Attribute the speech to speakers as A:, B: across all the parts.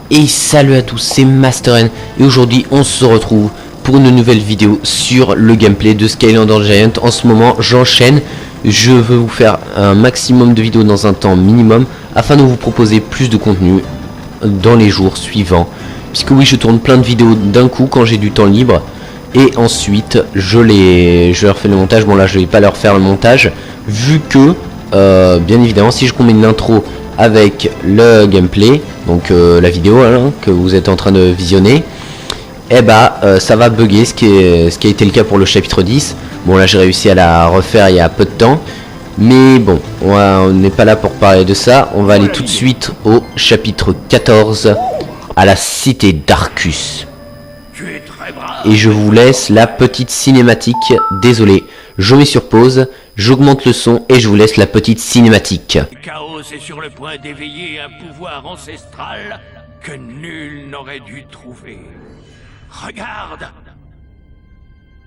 A: Et salut à tous, c'est Master N et aujourd'hui on se retrouve pour une nouvelle vidéo sur le gameplay de Skylanders Giant. En ce moment j'enchaîne, je veux vous faire un maximum de vidéos dans un temps minimum afin de vous proposer plus de contenu dans les jours suivants. Puisque oui, je tourne plein de vidéos d'un coup quand j'ai du temps libre et ensuite je leur fais le montage. Bon là je vais pas leur faire le montage vu que bien évidemment si je combine l'intro avec le gameplay, donc la vidéo que vous êtes en train de visionner, et ça va bugger, ce qui a été le cas pour le chapitre 10. Bon là j'ai réussi à la refaire il y a peu de temps, mais bon on n'est pas là pour parler de ça. On va aller tout de suite au chapitre 14, à la cité d'Arcus. Et je vous laisse la petite cinématique. Désolé, je mets sur pause, j'augmente le son et je vous laisse la petite cinématique.
B: Chaos est sur le point d'éveiller un pouvoir ancestral que nul n'aurait dû trouver. Regarde!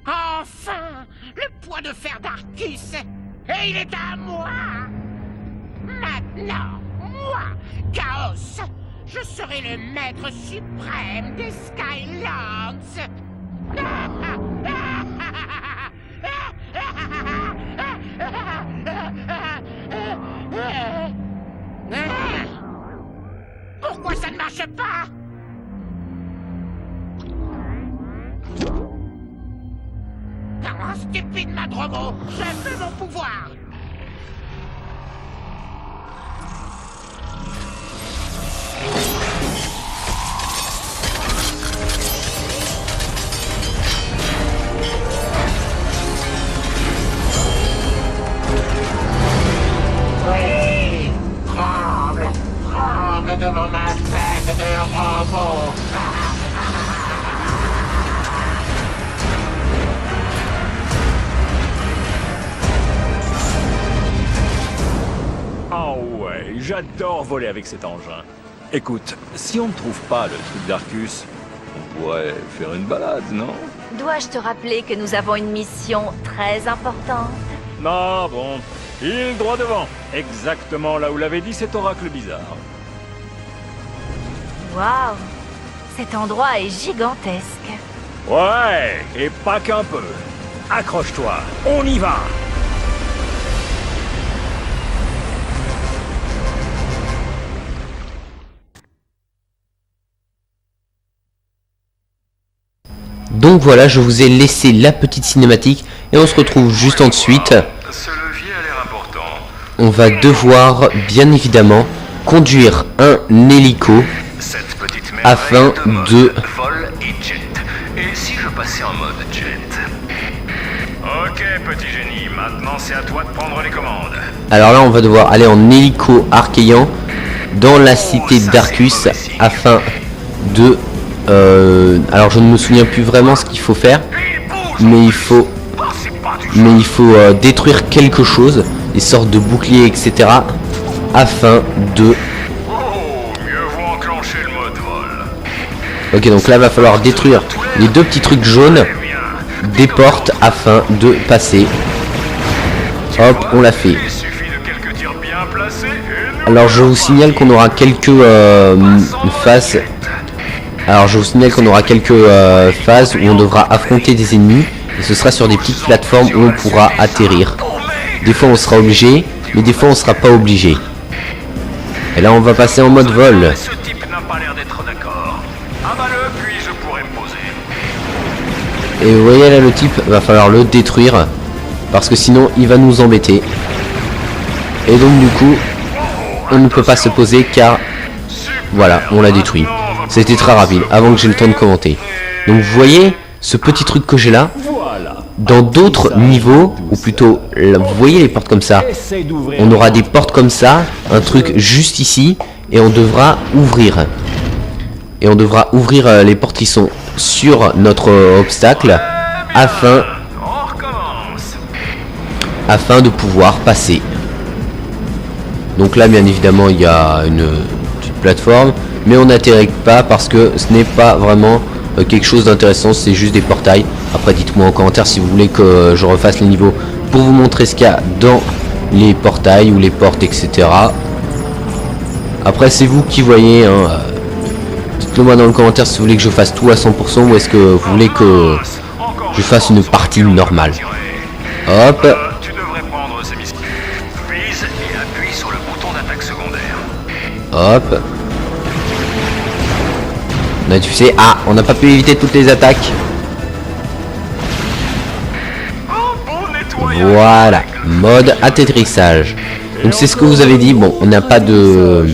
C: Enfin, le poids de fer d'Arcus, et il est à moi. Maintenant, moi, Chaos, je serai le maître suprême des Skylands. Pourquoi ça ne marche pas? Ah, stupide Madromo, je veux mon pouvoir. Oui, tremble devant ma tête de robot.
D: Oh ouais, j'adore voler avec cet engin. Écoute, si on ne trouve pas le truc d'Arcus, on pourrait faire une balade, non?
E: Dois-je te rappeler que nous avons une mission très importante?
D: Non, bon, il droit devant, exactement là où l'avait dit cet oracle bizarre.
E: Waouh! Cet endroit est gigantesque.
D: Ouais, et pas qu'un peu. Accroche-toi, on y va!
A: Donc voilà, je vous ai laissé la petite cinématique et on se retrouve juste ensuite.
F: Ce levier a l'air important.
A: On va devoir bien évidemment conduire un hélico
F: Cette petite merveille
A: afin
F: est en mode
A: de...
F: vol et jet. Et si je passais en mode jet? Ok, petit génie, maintenant c'est à toi de prendre les commandes.
A: Alors là on va devoir aller en hélico archéant dans la cité d'Arcus afin de... alors je ne me souviens plus vraiment ce qu'il faut faire, mais il faut détruire quelque chose, des sortes de boucliers etc, afin de...
F: Oh, mieux vaut enclencher le mode vol.
A: Ok, donc là va falloir détruire les deux petits trucs jaunes des portes afin de passer. Hop, on l'a fait.
F: Il suffit de quelques tirs bien placés et nous...
A: Alors je vous signale qu'on aura quelques phases. Alors je vous signale qu'on aura quelques phases où on devra affronter des ennemis et ce sera sur des petites plateformes où on pourra atterrir. Des fois on sera obligé, mais des fois on sera pas obligé. Et là on va passer en mode vol.
F: Ce type n'a pas l'air d'être d'accord. Abat-le, puis je pourrai me poser.
A: Et vous voyez là le type, va falloir le détruire parce que sinon il va nous embêter. Et donc du coup on ne peut pas se poser car voilà, on l'a détruit. C'était très rapide, avant que j'ai le temps de commenter. Donc vous voyez, ce petit truc que j'ai là,
D: Voilà.
A: dans d'autres niveaux, ou plutôt, là, vous voyez les portes comme ça,
D: Essaye d'ouvrir.
A: on aura des portes comme ça, un truc juste ici, et on devra ouvrir. Et on devra ouvrir les portes qui sont sur notre obstacle, afin
F: On recommence.
A: de pouvoir passer. Donc là, bien évidemment, il y a une petite plateforme, mais on n'atterrit pas parce que ce n'est pas vraiment quelque chose d'intéressant, c'est juste des portails. Après dites-moi en commentaire si vous voulez que je refasse les niveaux pour vous montrer ce qu'il y a dans les portails ou les portes etc. Après c'est vous qui voyez hein, Dites-le moi dans le commentaire si vous voulez que je fasse tout à 100% ou est-ce que vous voulez que je fasse une partie normale. Hop.
F: Tu devrais prendre ces missiles. Vise et appuie sur le bouton d'attaque secondaire.
A: Hop. On a, tu sais, ah, on n'a pas pu éviter toutes les attaques. Voilà, mode atterrissage. Donc c'est ce que vous avez dit. Bon, on n'a pas de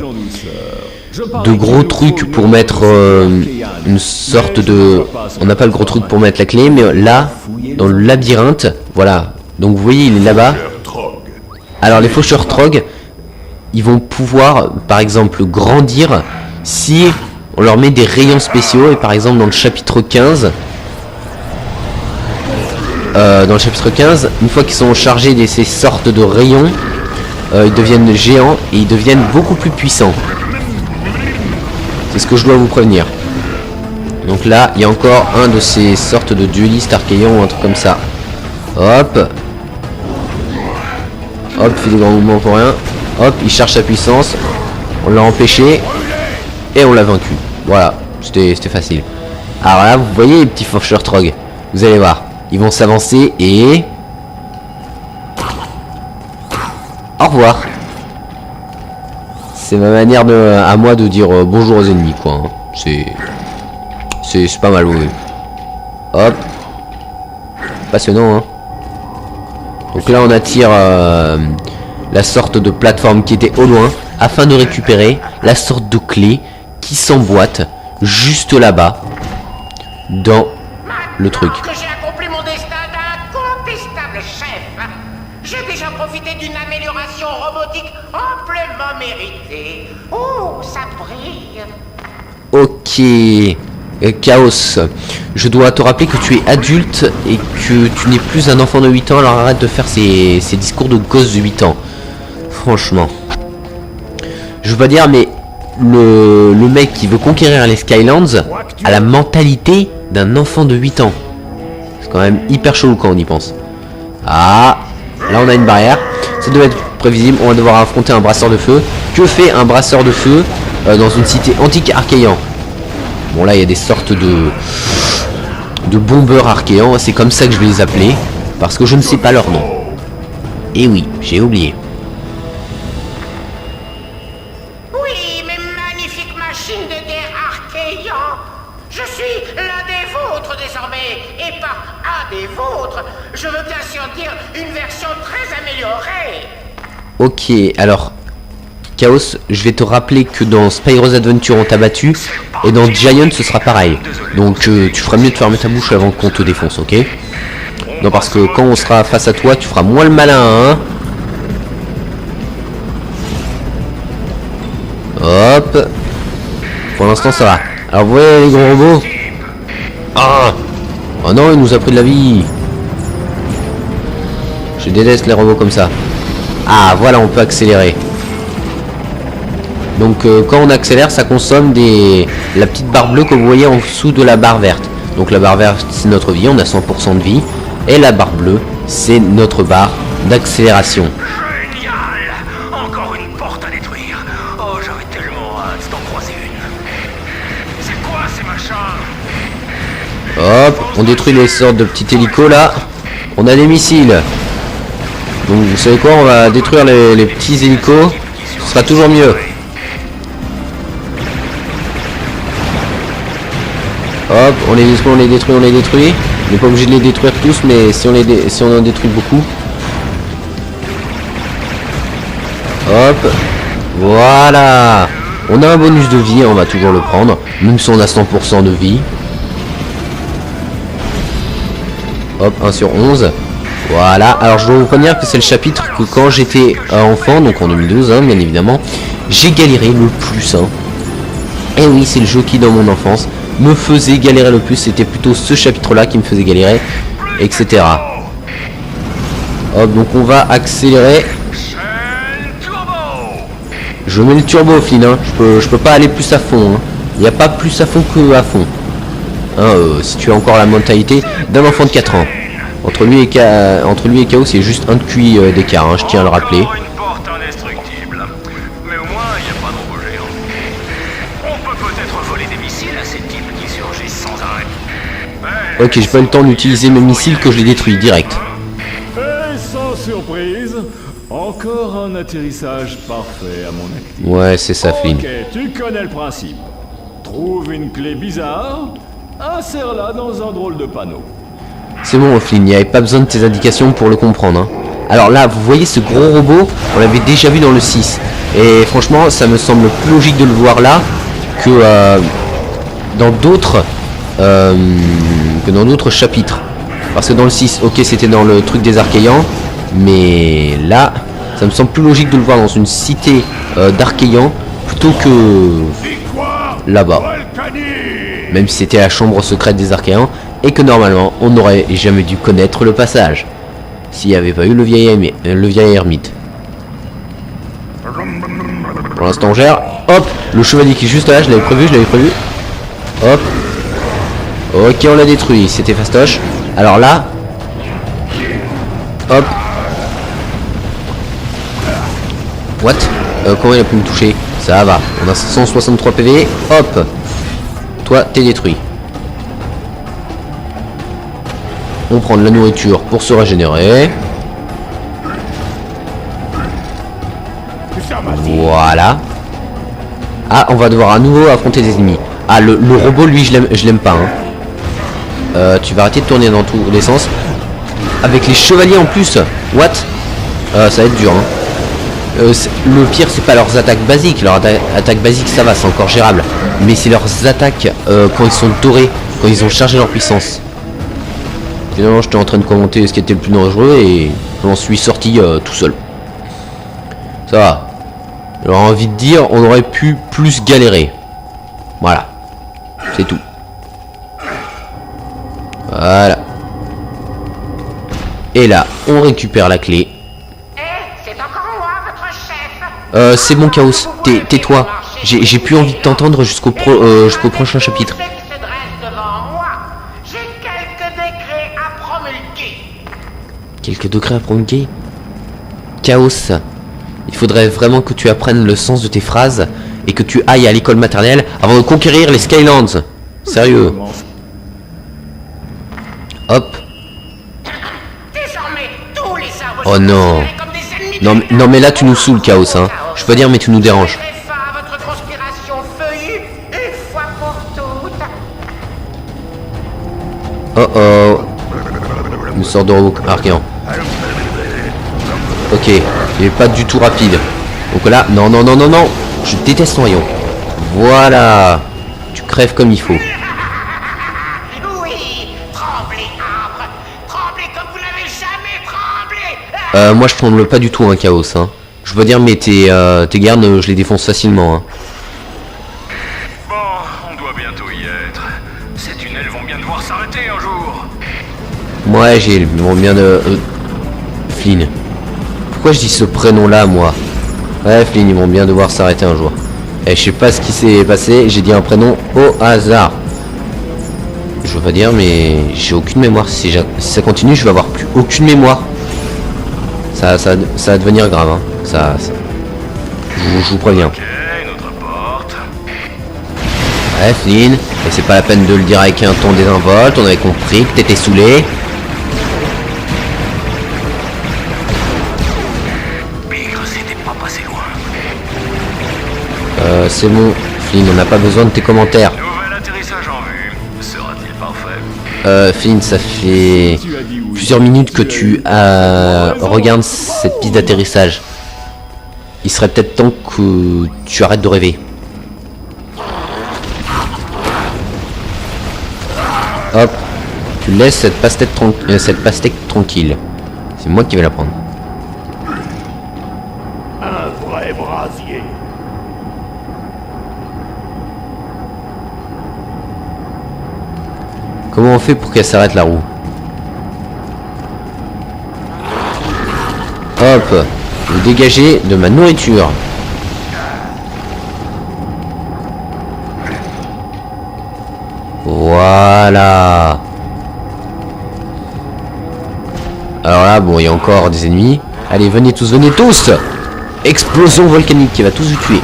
A: gros trucs pour mettre une sorte de... On n'a pas le gros truc pour mettre la clé, mais là, dans le labyrinthe, voilà. Donc vous voyez, il est là-bas. Alors les faucheurs Trog, ils vont pouvoir, par exemple, grandir si on leur met des rayons spéciaux. Et par exemple, dans le chapitre 15... une fois qu'ils sont chargés de ces sortes de rayons, ils deviennent géants et ils deviennent beaucoup plus puissants. C'est ce que je dois vous prévenir. Donc là, il y a encore un de ces sortes de duelistes archéons ou un truc comme ça. Hop. Hop, fait des grands mouvements pour rien. Hop, il cherche sa puissance. On l'a empêché. Et on l'a vaincu. Voilà, c'était facile. Alors là, vous voyez les petits faucheurs Trog. Vous allez voir. Ils vont s'avancer et... Au revoir. C'est ma manière à moi de dire bonjour aux ennemis, quoi. Hein. C'est pas mal, oui. Hop. Passionnant, hein. Donc là, on attire la sorte de plateforme qui était au loin afin de récupérer la sorte de clé qui s'emboîte juste là-bas dans le truc.
C: Que j'ai accompli mon destin d'incontestable chef, j'ai déjà profité d'une amélioration robotique amplement méritée. Oh, ça brille.
A: Ok. Chaos, je dois te rappeler que tu es adulte et que tu n'es plus un enfant de 8 ans, alors arrête de faire ces discours de gosse de 8 ans. Franchement. Je veux pas dire, mais le mec qui veut conquérir les Skylands a la mentalité d'un enfant de 8 ans. C'est quand même hyper chelou quand on y pense. Ah, là on a une barrière. Ça devait être prévisible, on va devoir affronter un brasseur de feu. Que fait un brasseur de feu dans une cité antique archéan? Bon là il y a des sortes de bombeurs archéans, c'est comme ça que je vais les appeler, parce que je ne sais pas leur nom. Et oui, j'ai oublié.
C: Oui, mes magnifiques machines de guerre archéan. Je suis l'un des vôtres désormais, et pas un des vôtres. Je veux bien sûr dire une version très améliorée.
A: Ok, alors... Chaos, je vais te rappeler que dans Spyro's Adventure on t'a battu et dans Giant ce sera pareil. Donc tu feras mieux de fermer ta bouche avant qu'on te défonce, ok? Non, parce que quand on sera face à toi, tu feras moins le malin, hein? Hop. Pour l'instant ça va. Alors vous voyez les gros robots? Ah! Oh non, il nous a pris de la vie. Je déteste les robots comme ça. Ah voilà, on peut accélérer. Donc quand on accélère, ça consomme la petite barre bleue que vous voyez en dessous de la barre verte. Donc la barre verte c'est notre vie, on a 100% de vie. Et la barre bleue c'est notre barre d'accélération.
F: Génial! Encore une porte à détruire. Oh, j'avais tellement hâte d'en croiser une. C'est quoi ces machins?
A: Hop, on détruit les sortes de petits hélicos là. On a des missiles. Donc vous savez quoi, on va détruire les petits hélicos. Ce sera toujours mieux. Hop, on les détruit, on les détruit, on les détruit. On n'est pas obligé de les détruire tous, mais si on en détruit beaucoup. Hop, voilà. On a un bonus de vie, on va toujours le prendre, même si on a 100% de vie. Hop, 1 sur 11. Voilà, alors je dois vous prévenir que c'est le chapitre que quand j'étais enfant, donc en 2012, hein, bien évidemment, j'ai galéré le plus. Hein. Et oui, c'est le jeu qui, dans mon enfance, me faisait galérer le plus. C'était plutôt ce chapitre-là qui me faisait galérer, etc. Hop, donc on va accélérer. Je mets le turbo, Flynn, hein. Je peux pas aller plus à fond. Hein. Il n'y a pas plus à fond que à fond. Hein, si tu as encore la mentalité d'un enfant de 4 ans. Entre lui et Chaos, c'est juste un de QI d'écart, hein, je tiens à le rappeler.
F: Une porte indestructible. Mais au moins, il n'y a pas de robot géant. On peut peut-être voler des missiles. missiles à ces types qui surgissent sans arrêt.
A: Ok, j'ai pas eu le temps d'utiliser mes missiles que je les détruis direct.
D: Et sans surprise, encore un atterrissage parfait à mon actif.
A: Ouais, c'est ça, Flynn.
D: Ok, tu connais le principe. Trouve une clé bizarre, insère-la dans un drôle de panneau.
A: C'est bon, Flynn, il n'y avait pas besoin de tes indications pour le comprendre. Hein. Alors là, vous voyez ce gros robot, on l'avait déjà vu dans le 6. Et franchement, ça me semble plus logique de le voir là que dans d'autres chapitres. Parce que dans le 6, ok, c'était dans le truc des Archéians. Mais là, ça me semble plus logique de le voir dans une cité d'Archéians plutôt que là-bas. Même si c'était la chambre secrète des Archéians. Et que normalement, on n'aurait jamais dû connaître le passage. S'il n'y avait pas eu le vieil ermite. Pour l'instant, on gère. Hop, le chevalier qui est juste là, je l'avais prévu. Hop. Ok, on l'a détruit, c'était fastoche. Alors là. Hop. What? Comment il a pu me toucher? Ça va, on a 163 PV. Hop. Toi, t'es détruit. On prend de la nourriture pour se régénérer. Voilà. Ah, on va devoir à nouveau affronter des ennemis. Ah, le robot, lui, je l'aime pas. Hein. Tu vas arrêter de tourner dans tous les sens. Avec les chevaliers en plus. What? Ça va être dur. Hein. Le pire, c'est pas leurs attaques basiques. Leurs attaques basiques, ça va, c'est encore gérable. Mais c'est leurs attaques quand ils sont dorés, quand ils ont chargé leur puissance. Finalement, j'étais en train de commenter ce qui était le plus dangereux et j'en suis sorti tout seul. Ça va. J'aurais envie de dire, on aurait pu plus galérer. Voilà. C'est tout. Voilà. Et là, on récupère la clé.
C: C'est encore moi, votre chef.
A: C'est bon, Chaos. Tais-toi. J'ai plus envie de t'entendre jusqu'au prochain chapitre. Quelques décrets à promulguer. Chaos. Il faudrait vraiment que tu apprennes le sens de tes phrases et que tu ailles à l'école maternelle avant de conquérir les Skylands. Sérieux. Hop. Oh non. Non mais là tu nous saoules, Chaos. Hein. Je peux dire mais tu nous déranges. Oh oh. Une sorte de robot archéen. Ok, il est pas du tout rapide. Donc là, non. Je déteste ton rayon. Voilà. Tu crèves comme il faut.
C: Oui, tremblez, arbre. Tremblez comme vous n'avez jamais tremblé.
A: Moi je tremble pas du tout, hein, Chaos. Hein. Je veux dire, mais tes gardes, je les défonce facilement. Hein.
F: Bon, on doit bientôt y être. Ces tunnels vont bien devoir s'arrêter un jour.
A: Ouais, j'ai bien de... Flynn. Pourquoi je dis ce prénom-là, moi? Ouais, Flynn, ils vont bien devoir s'arrêter un jour. Et je sais pas ce qui s'est passé, j'ai dit un prénom au hasard. Je veux pas dire, mais j'ai aucune mémoire. Si ça continue, je vais avoir plus aucune mémoire. Ça va devenir grave, hein. Je vous préviens.
F: Ok, notre porte.
A: Ouais, Flynn, et c'est pas la peine de le dire avec un ton désinvolte, on avait compris que t'étais saoulé. C'est bon, Flynn, on n'a pas besoin de tes commentaires.
F: Nouvel atterrissage en vue. Sera-t-il parfait?
A: Flynn, ça fait plusieurs minutes que tu regardes cette piste d'atterrissage. Il serait peut-être temps que tu arrêtes de rêver. Hop, tu laisses cette pastèque tranquille. C'est moi qui vais la prendre.
B: Un vrai brasier.
A: Comment on fait pour qu'elle s'arrête la roue? Hop, vous dégagez de ma nourriture. Voilà. Alors là, bon, il y a encore des ennemis. Allez, venez tous, explosion volcanique qui va tous vous tuer.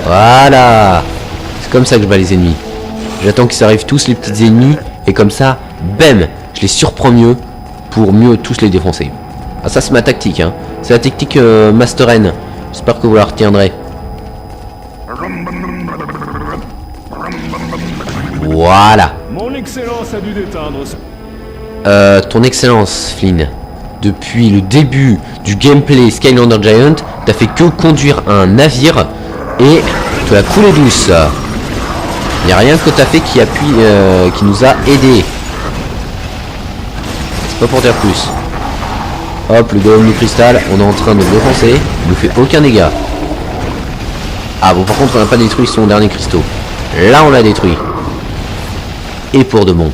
A: Voilà. C'est comme ça que je bats les ennemis. J'attends qu'ils arrivent tous les petits ennemis. Et comme ça, bam, je les surprends mieux. Pour mieux tous les défoncer. Ah ça c'est ma tactique hein. C'est la tactique Master N. J'espère que vous la retiendrez. Voilà.
D: Mon excellence a dû déteindre.
A: Ton excellence Flynn. Depuis le début du gameplay Skylander Giant, t'as fait que conduire un navire et tu as coulé douce. Il n'y a rien que t'as fait qui appuie, qui nous a aidé. C'est pas pour dire plus. Hop, le golem du cristal, on est en train de le défoncer. Il nous fait aucun dégât. Ah bon, par contre, on n'a pas détruit son dernier cristaux. Là, on l'a détruit. Et pour de bon.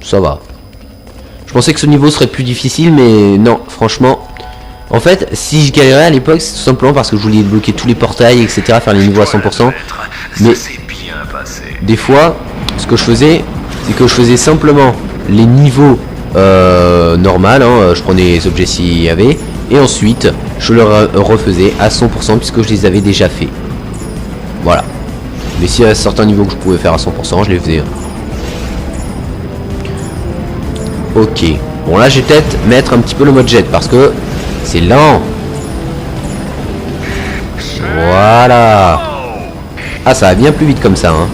A: Ça va. Je pensais que ce niveau serait plus difficile, mais non, franchement. En fait, si je galérais à l'époque, c'est tout simplement parce que je voulais débloquer tous les portails, etc., faire les niveaux à 100%. Mais des fois, ce que je faisais, c'est que je faisais simplement les niveaux normal, hein, je prenais les objets s'il y avait, et ensuite je le refaisais à 100% puisque je les avais déjà fait. Voilà. Mais s'il y a certains niveaux que je pouvais faire à 100%, je les faisais. Ok. Bon là, je vais peut-être mettre un petit peu le mode jet parce que c'est lent. Voilà. Ah, ça va bien plus vite comme ça, hein.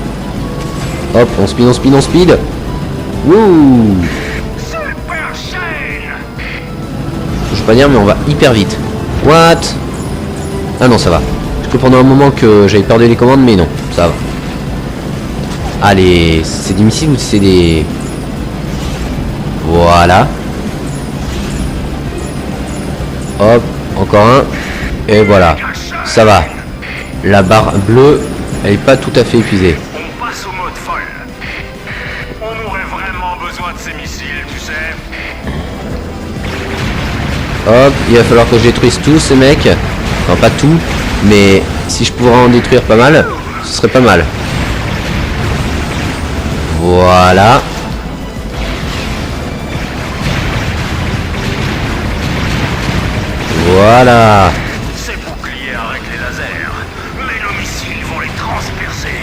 A: Hop, on speed, on speed, on speed. Wouh. Je veux pas dire, mais on va hyper vite. What? Ah non, ça va. Parce que pendant un moment que j'avais perdu les commandes, mais non, ça va. Allez, c'est des missiles ou c'est des... Voilà. Hop, encore un. Et voilà, ça va. La barre bleue, elle est pas tout à fait épuisée.
F: On passe au mode folle. On aurait vraiment besoin de ces missiles, tu sais.
A: Hop, il va falloir que je détruise tous ces mecs. Enfin, pas tout, mais si je pourrais en détruire pas mal, ce serait pas mal. Voilà. Voilà.
F: Ces boucliers arrêtent les lasers, mais nos missiles vont les transpercer.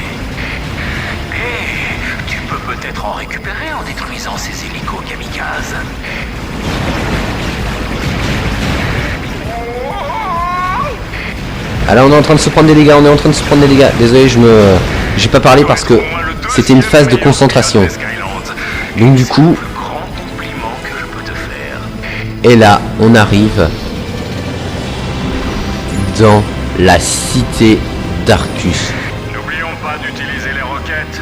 F: Et tu peux peut-être en récupérer en détruisant ces hélicos kamikazes.
A: Ah là, on est en train de se prendre des dégâts, on est en train de se prendre des dégâts. Désolé, j'ai pas parlé parce que c'était une phase de concentration. Donc du coup... Et là, on arrive dans la cité d'Arcus.
F: N'oublions pas d'utiliser les roquettes.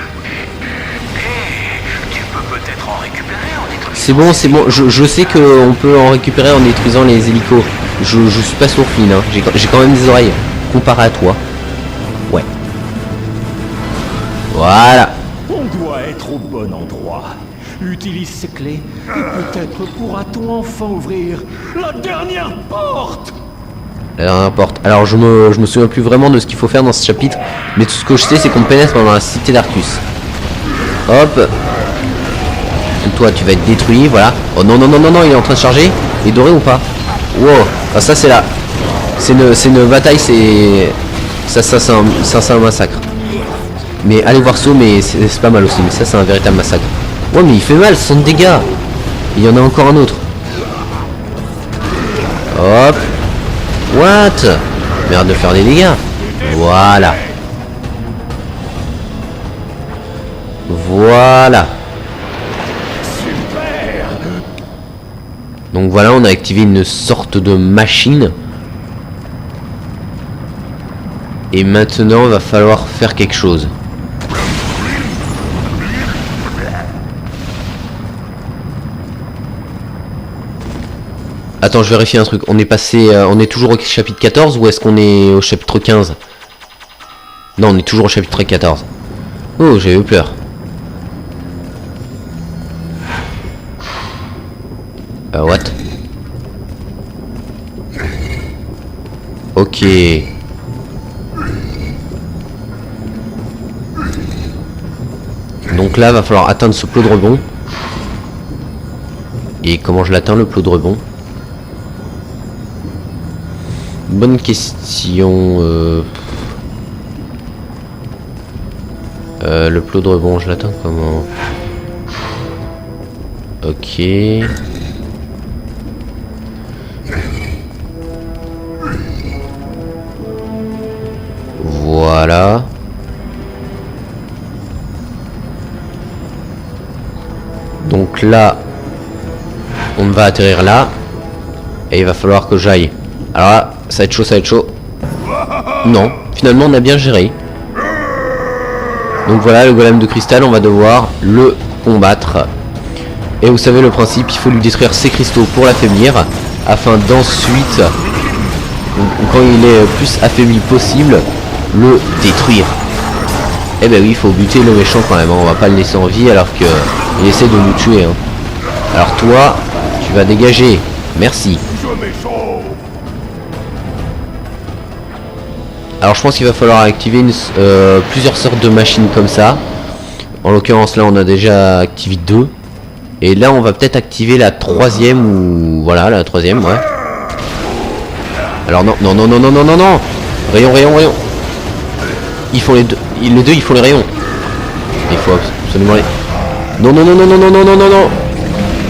F: Et tu peux peut-être en récupérer en détruisant.
A: C'est bon, je sais qu'on peut en récupérer en détruisant les hélicos. Je suis pas sourd, Flynn, hein. J'ai quand même des oreilles. Comparé à toi. Ouais. Voilà.
D: On doit être au bon endroit. Utilise ces clés et peut-être pourra-t-on enfin ouvrir la dernière porte.
A: La dernière porte. Alors je me souviens plus vraiment de ce qu'il faut faire dans ce chapitre, mais tout ce que je sais c'est qu'on pénètre dans la cité d'Arcus. Hop. Toi tu vas être détruit, voilà. Oh non non non non non, il est en train de charger. Il est doré ou pas? Wow. Ah, ça c'est là. C'est une bataille, c'est un massacre. Mais allez voir ça, mais c'est pas mal aussi. Mais ça c'est un véritable massacre. Ouais mais il fait mal, 60 dégâts. Il y en a encore un autre. Hop. What? Merde de faire des dégâts. Voilà. Voilà. Donc voilà, on a activé une sorte de machine. Et maintenant, il va falloir faire quelque chose. Attends, je vérifie un truc. On est passé, on est toujours au chapitre 14 ou est-ce qu'on est au chapitre 15? Non, on est toujours au chapitre 14. Oh, j'ai eu peur. What? Ok. Donc là, va falloir atteindre ce plot de rebond. Et comment je l'atteins, le plot de rebond? Bonne question. Le plot de rebond, je l'attends comment? Ok. Voilà. Donc là, on va atterrir là. Et il va falloir que j'aille. Alors là, ça va être chaud, ça va être chaud. Non, finalement on a bien géré. Donc voilà, le golem de cristal, on va devoir le combattre. Et vous savez le principe, il faut lui détruire ses cristaux pour l'affaiblir. Afin d'ensuite, quand il est plus affaibli possible, le détruire. Eh ben oui, il faut buter le méchant quand même, hein. On va pas le laisser en vie alors que il essaie de nous tuer, hein. Alors toi, tu vas dégager. Merci. Alors je pense qu'il va falloir activer plusieurs sortes de machines comme ça. En l'occurrence là on a déjà activé 2. Et là on va peut-être activer la troisième ou... Voilà la troisième, ouais. Alors non, non, non, non, non, non, non, non. Rayon, rayon, rayon. Ils font les deux, ils font les rayons. Il faut absolument les... Non, non, non, non, non, non, non, non, non, non.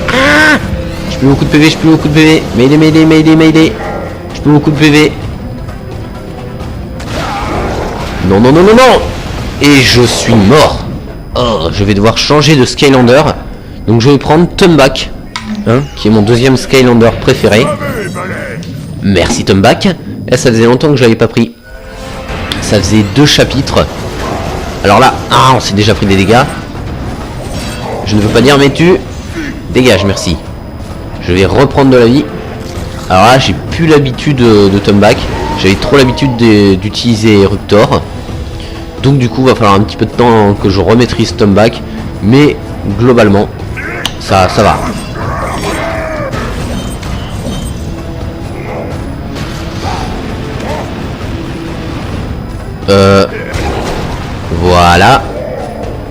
A: Ah, j'ai plus beaucoup de PV, j'ai plus beaucoup de PV. Mayday, mayday, mayday, mayday. J'ai plus beaucoup de PV. Non, non, non, non, non. Et je suis mort. Oh, je vais devoir changer de Skylander. Donc je vais prendre Tomback, hein, qui est mon deuxième Skylander préféré. Merci Tomback. Et ça faisait longtemps que je l'avais pas pris. Ça faisait 2 chapitres. Alors là, ah, on s'est déjà pris des dégâts. Je ne veux pas dire mais tu... Dégage, merci. Je vais reprendre de la vie. Alors là, j'ai plus l'habitude de Tomback. J'avais trop l'habitude d'utiliser Eruptor. Donc du coup, va falloir un petit peu de temps que je remaîtrise Tomback. Mais globalement, ça va. Voilà.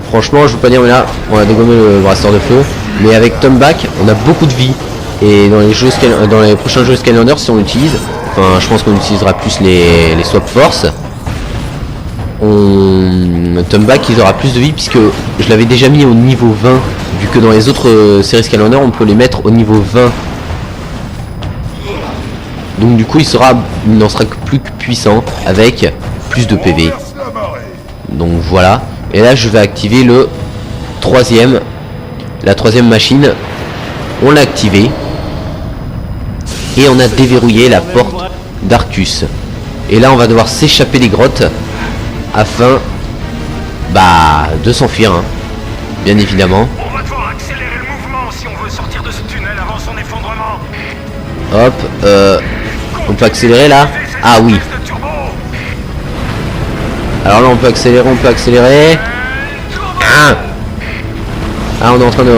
A: Franchement, je veux pas dire, mais là, on a dégommé le brasseur de feu. Mais avec Tomback, on a beaucoup de vie. Et dans les jeux dans les prochains jeux Skylander, si on l'utilise, enfin, je pense qu'on utilisera plus les swap force. Tomback, il aura plus de vie puisque je l'avais déjà mis au niveau 20. Vu que dans les autres séries Skylander, on peut les mettre au niveau 20. Donc du coup, il n'en sera que plus puissant avec plus de PV. Donc voilà. Et là, je vais activer la troisième machine. On l'a activée. Et on a déverrouillé la porte d'Arcus. Et là, on va devoir s'échapper des grottes afin de s'enfuir, hein. Bien évidemment.
F: On va devoir accélérer le mouvement si on veut sortir de ce tunnel avant son effondrement.
A: Hop, on peut accélérer là. Ah oui. Alors là on peut accélérer, Ah, on est en train de...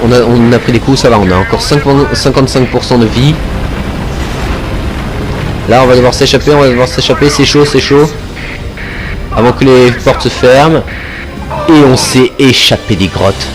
A: On a pris des coups, ça va, on a encore 55% de vie. Là on va devoir s'échapper, c'est chaud. Avant que les portes se ferment. Et on s'est échappé des grottes.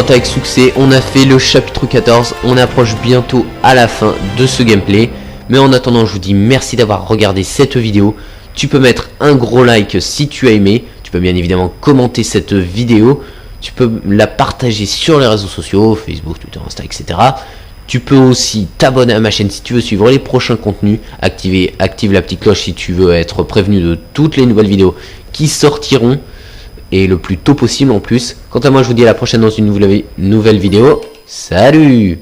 A: Avec succès. On a fait le chapitre 14. On approche bientôt à la fin de ce gameplay. Mais en attendant, je vous dis merci d'avoir regardé cette vidéo. Tu peux mettre un gros like si tu as aimé. Tu peux bien évidemment commenter cette vidéo. Tu peux la partager sur les réseaux sociaux, Facebook, Twitter, Insta, etc. Tu peux aussi t'abonner à ma chaîne si tu veux suivre les prochains contenus. Active la petite cloche si tu veux être prévenu de toutes les nouvelles vidéos qui sortiront. Et le plus tôt possible en plus. Quant à moi, je vous dis à la prochaine dans une nouvelle vidéo. Salut!